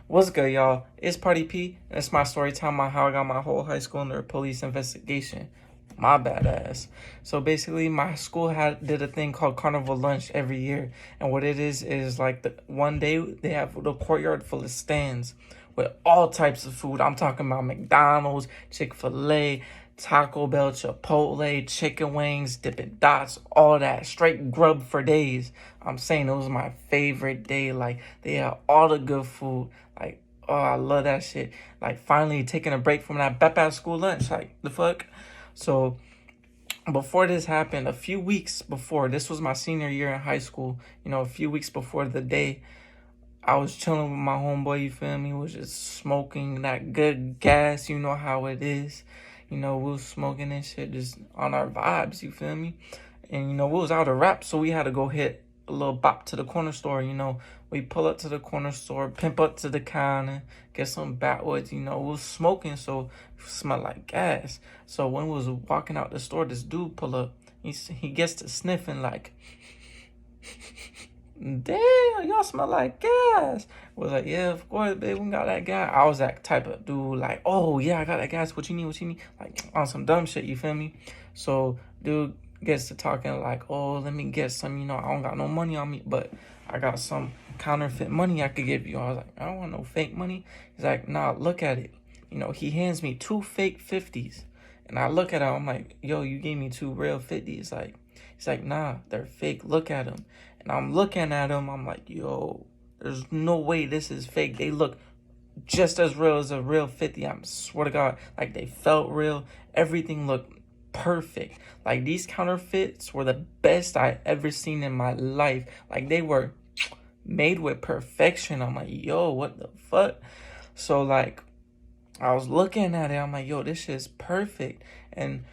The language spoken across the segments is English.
What's good, y'all? It's Party P, and it's my story time on how I got my whole high school under a police investigation. My bad ass. So basically, my school did a thing called Carnival Lunch every year, and what it is like one day they have the courtyard full of stands with all types of food. I'm talking about McDonald's, Chick-fil-A, Taco Bell, Chipotle, chicken wings, Dippin' Dots, all that. Straight grub for days. I'm saying it was my favorite day. Like, they had all the good food. Like, oh, I love that shit. Like, finally taking a break from that bap school lunch. Like, the fuck? So, before this happened, a few weeks before, this was my senior year in high school, a few weeks before the day, I was chilling with my homeboy, you feel me? Was just smoking that good gas, you know how it is. We was smoking and shit just on our vibes, you feel me? And, we was out of rap, so we had to go hit a little bop to the corner store, We pull up to the corner store, pimp up to the counter, get some backwoods, we was smoking, so it smelled like gas. So when we was walking out the store, this dude pull up. He gets to sniffing like, damn, y'all smell like gas. Was like, yeah, of course, babe, we got that gas. I was that type of dude, like, oh, yeah, I got that gas. What you need? Like, on some dumb shit, you feel me? So, dude gets to talking like, oh, let me get some, I don't got no money on me, but I got some counterfeit money I could give you. I was like, I don't want no fake money. He's like, nah, look at it. He hands me 2 fake 50s. And I look at it, I'm like, yo, you gave me 2 real 50s. Like, he's like, nah, they're fake. Look at them. And I'm looking at them. I'm like, yo, there's no way this is fake. They look just as real as a real 50. I swear to God. Like, they felt real. Everything looked perfect. Like, these counterfeits were the best I ever seen in my life. Like, they were made with perfection. I'm like, yo, what the fuck? So, like, I was looking at it. I'm like, yo, this shit's perfect. And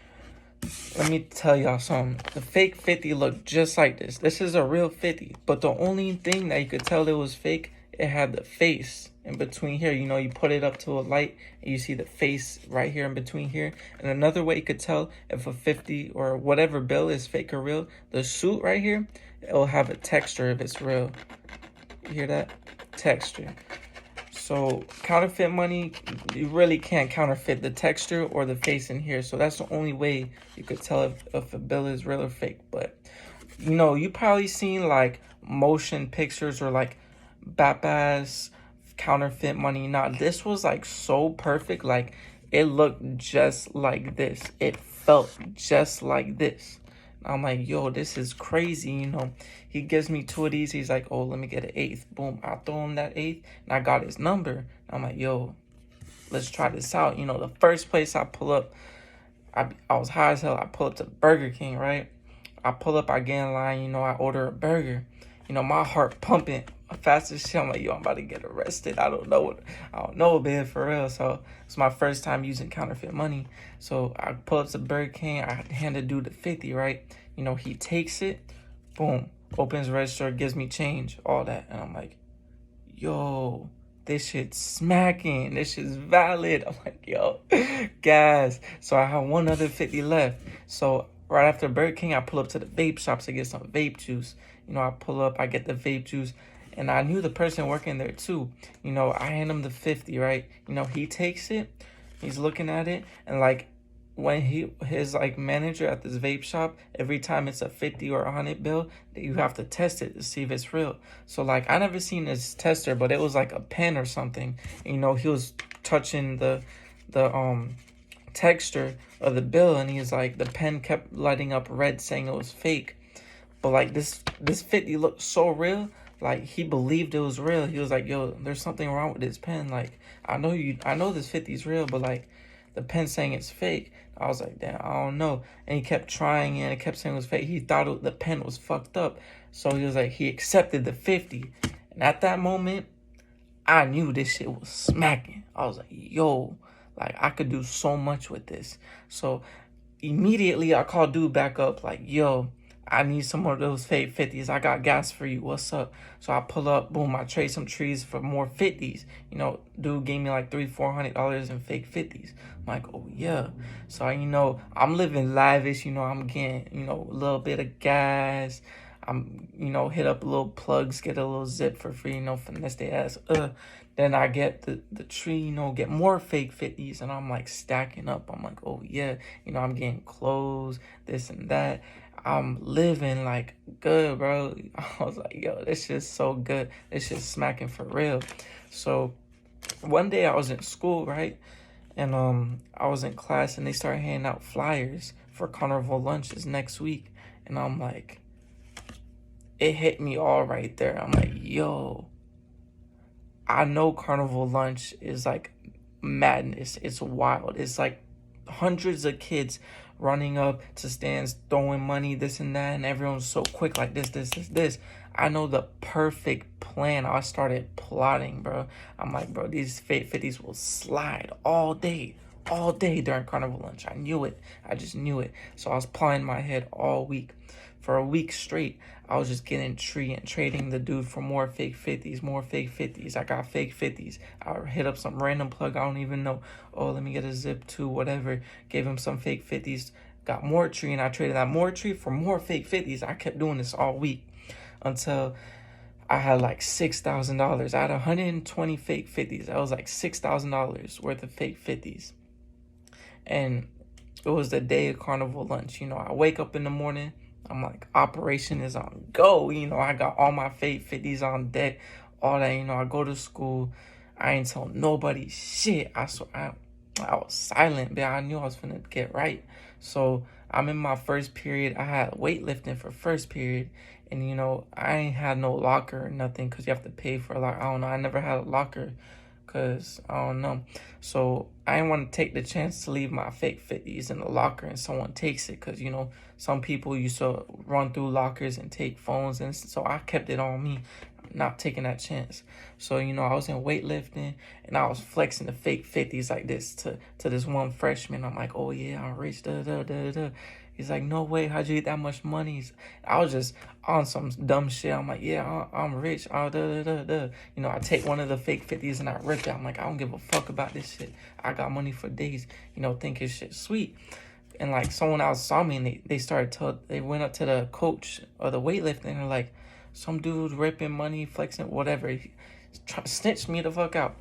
let me tell y'all something. The fake 50 looked just like this. This is a real 50. But the only thing that you could tell it was fake, it had the face in between here. You put it up to a light and you see the face right here in between here. And another way you could tell if a 50 or whatever bill is fake or real, the suit right here, it'll have a texture if it's real. You hear that? Texture. So counterfeit money, you really can't counterfeit the texture or the face in here. So that's the only way you could tell if a bill is real or fake. But, you probably seen like motion pictures or like bap-ass counterfeit money. Now, this was like so perfect. Like, it looked just like this. It felt just like this. I'm like, yo, this is crazy, He gives me 2 of these. He's like, oh, let me get an 8th. Boom. I throw him that 8th, and I got his number. I'm like, yo, let's try this out. The first place I pull up, I was high as hell. I pull up to Burger King, right? I pull up, I get in line, I order a burger. My heart pumping fast as shit. I'm like, yo, I'm about to get arrested. I don't know, man, for real. So it's my first time using counterfeit money. So I pull up to Burger King. I hand the dude the 50, right? He takes it, boom, opens register, gives me change, all that. And I'm like, yo, this shit's smacking. This shit's valid. I'm like, yo, gas. So I have 1 other 50 left. So right after Burger King, I pull up to the vape shops to get some vape juice. I pull up, I get the vape juice. And I knew the person working there too. I hand him the 50, right? He takes it. He's looking at it. And like, when his like manager at this vape shop, every time it's a 50 or 100 bill, you have to test it to see if it's real. So like, I never seen this tester, but it was like a pen or something. He was touching the texture of the bill, and he's like, the pen kept lighting up red saying it was fake. But like, this 50 looked so real. Like, he believed it was real. He was like, yo, there's something wrong with this pen. Like, I know this 50 is real, but like, the pen saying it's fake. I was like, damn, I don't know. And he kept trying it. It kept saying it was fake. He thought the pen was fucked up. So he was like, he accepted the 50. And at that moment, I knew this shit was smacking. I was like, yo, like, I could do so much with this. So immediately I called dude back up like, yo, I need some more of those fake 50s. I got gas for you. What's up? So I pull up, boom, I trade some trees for more 50s. Dude gave me like $300-$400 in fake 50s. I'm like, oh yeah. So I'm living lavish, I'm getting, a little bit of gas. I'm, hit up little plugs, get a little zip for free, finesse their ass. Then I get the tree, get more fake 50s, and I'm like stacking up. I'm like, oh yeah, I'm getting clothes, this and that. I'm living like good, bro. I was like, yo, this shit's so good. This shit's smacking for real. So one day I was in school, right? And I was in class and they started handing out flyers for carnival lunches next week. And I'm like, it hit me all right there. I'm like, yo, I know carnival lunch is like madness. It's wild. It's like hundreds of kids running up to stands, throwing money, this and that, and everyone's so quick, like this. I know the perfect plan. I started plotting, bro. I'm like, bro, these fake 50s will slide all day during carnival lunch. I knew it. I just knew it. So I was plotting my head all week. For a week straight, I was just getting trading the dude for more fake 50s, more fake 50s. I got fake 50s. I hit up some random plug I don't even know. Oh, let me get a zip to whatever. Gave him some fake 50s. Got more tree, and I traded that more tree for more fake 50s. I kept doing this all week until I had like $6,000. I had 120 fake 50s. That was like $6,000 worth of fake 50s. And it was the day of carnival lunch. I wake up in the morning. I'm like, operation is on go. I got all my fake 50s on deck. All that, I go to school. I ain't tell nobody shit. I was silent, but I knew I was finna get right. So I'm in my first period. I had weightlifting for first period. And, I ain't had no locker or nothing because you have to pay for a locker. I don't know. I never had a locker because I don't know. So I didn't want to take the chance to leave my fake 50s in the locker and someone takes it because, some people used to run through lockers and take phones. And so I kept it on me, not taking that chance. So, I was in weightlifting and I was flexing the fake 50s like this to this one freshman. I'm like, oh yeah, I'm rich, He's like, no way, how'd you get that much money? I was just on some dumb shit. I'm like, yeah, I'm rich. I take one of the fake 50s and I rip it. I'm like, I don't give a fuck about this shit. I got money for days, thinking shit sweet. And like someone else saw me and they went up to the coach of the weightlifting and they're like, some dude ripping money, flexing, whatever. He trying to snitch me the fuck out.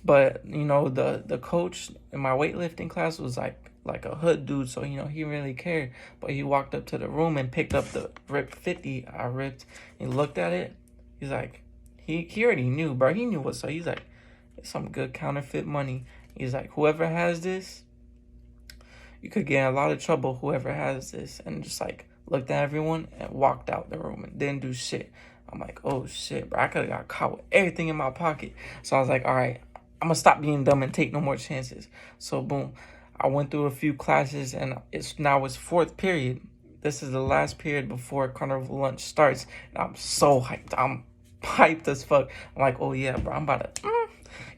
But, the coach in my weightlifting class was like a hood dude, so he didn't really care. But he walked up to the room and picked up the ripped 50 I ripped and looked at it. He's like, he already knew, bro. He knew what's up. He's like, it's some good counterfeit money. He's like, whoever has this, you could get in a lot of trouble, whoever has this. And just like looked at everyone and walked out the room and didn't do shit. I'm like, oh shit, bro. I could have got caught with everything in my pocket. So I was like, all right, I'm gonna stop being dumb and take no more chances. So boom, I went through a few classes and it's fourth period. This is the last period before carnival lunch starts. And I'm so hyped. I'm hyped as fuck. I'm like, oh yeah, bro, I'm about to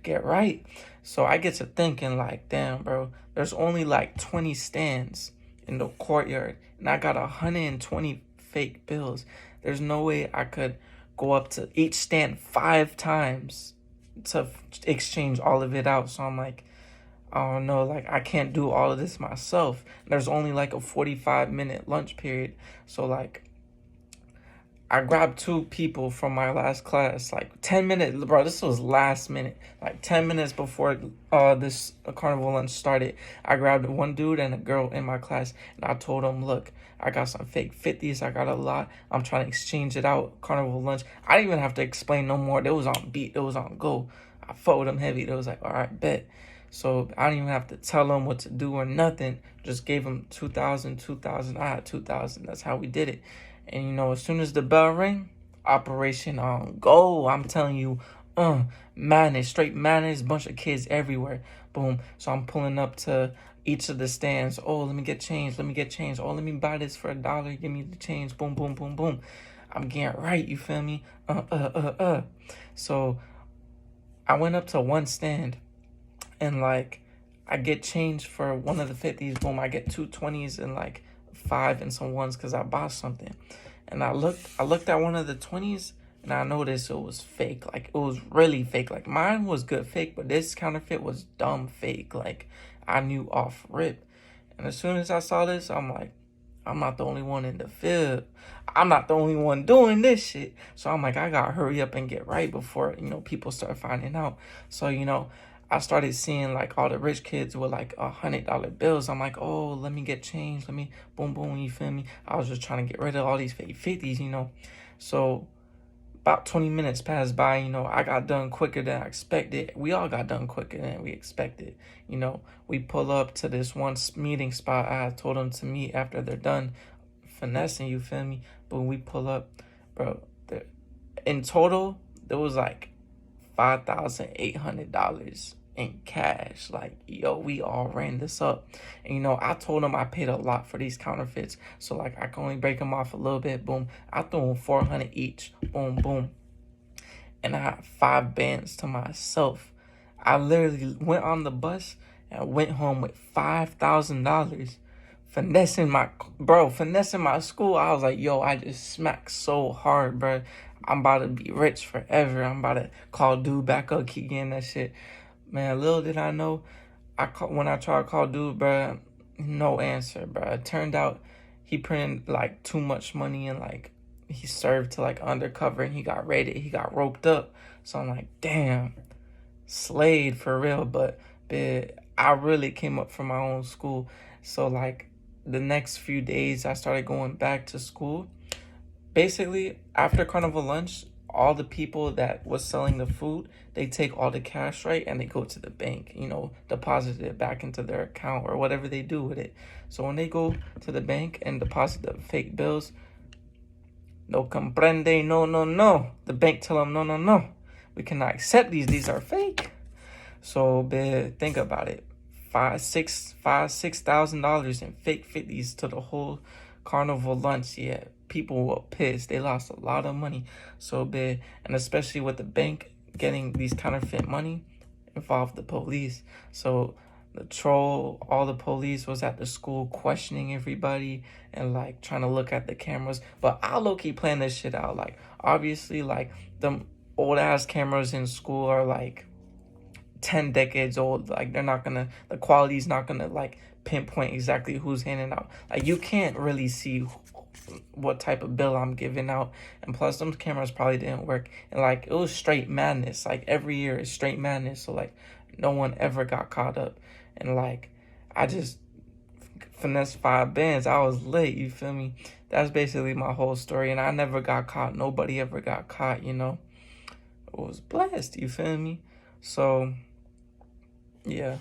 get right. So I get to thinking like, damn, bro, there's only like 20 stands in the courtyard and I got 120 fake bills. There's no way I could go up to each stand 5 times to exchange all of it out. So I'm like, I don't know, like I can't do all of this myself. There's only like a 45-minute lunch period. So like I grabbed 2 people from my last class, like 10 minutes, bro, this was last minute, like 10 minutes before this carnival lunch started. I grabbed one dude and a girl in my class, and I told them, look, I got some fake 50s, I got a lot, I'm trying to exchange it out, carnival lunch. I didn't even have to explain no more. It was on beat, it was on go. I fought with them heavy. They was like, all right, bet. So I didn't even have to tell them what to do or nothing. Just gave them 2,000. I had 2,000. That's how we did it. And, as soon as the bell rang, operation on go. I'm telling you, madness, straight madness, bunch of kids everywhere. Boom. So I'm pulling up to each of the stands. Oh, let me get change. Oh, let me buy this for $1. Give me the change. Boom, boom, boom, boom. I'm getting right, you feel me? So I went up to one stand and like I get change for one of the 50s. Boom, I get 2 20s and like 5 and some ones because I bought something. And I looked at one of the 20s and I noticed it was fake. Like it was really fake. Like mine was good fake, but this counterfeit was dumb fake. Like I knew off rip. And as soon as I saw this, I'm like, I'm not the only one in the field. I'm not the only one doing this shit. So I'm like, I gotta hurry up and get right before, people start finding out. So, I started seeing like all the rich kids with like $100 bills. I'm like, oh, let me get change. Let me boom, boom, you feel me? I was just trying to get rid of all these fake 50s. So about 20 minutes passed by, I got done quicker than I expected. We all got done quicker than we expected. We pull up to this one meeting spot. I told them to meet after they're done finessing, you feel me? But when we pull up, bro, in total, there was like $5,800 in cash. Like, yo, we all ran this up. And, I told them I paid a lot for these counterfeits. So, like, I can only break them off a little bit. Boom. I threw them 400 each. Boom, boom. And I had 5 bands to myself. I literally went on the bus and went home with $5,000. Finessing my school. I was like, yo, I just smacked so hard, bro. I'm about to be rich forever. I'm about to call dude back up, keep getting that shit. Man, little did I know, when I tried to call dude, bro, no answer, bro. It turned out he printed like too much money and like he served to like undercover and he got raided. He got roped up. So I'm like, damn, slayed for real. But I really came up from my own school. So like the next few days, I started going back to school. Basically, after carnival lunch, all the people that was selling the food, they take all the cash, right, and they go to the bank, deposit it back into their account or whatever they do with it. So when they go to the bank and deposit the fake bills, no comprende, no, no, no. The bank tell them, no, no, no. We cannot accept these. These are fake. So, think about it. $6,000 in fake 50s to the whole carnival lunch. Yeah, people were pissed. They lost a lot of money. So bad. And especially with the bank getting these counterfeit money, involved the police. So all the police was at the school questioning everybody and like trying to look at the cameras. But I low-key plan this shit out. Like, obviously, like the old ass cameras in school are like 10 decades old. Like, the quality's not gonna like pinpoint exactly who's handing out. Like, you can't really see what type of bill I'm giving out. And plus, them cameras probably didn't work. And like, it was straight madness. Like, every year is straight madness. So like, no one ever got caught up. And like, I just finessed 5 bands. I was lit, you feel me? That's basically my whole story. And I never got caught. Nobody ever got caught, I was blessed, you feel me? So, yeah.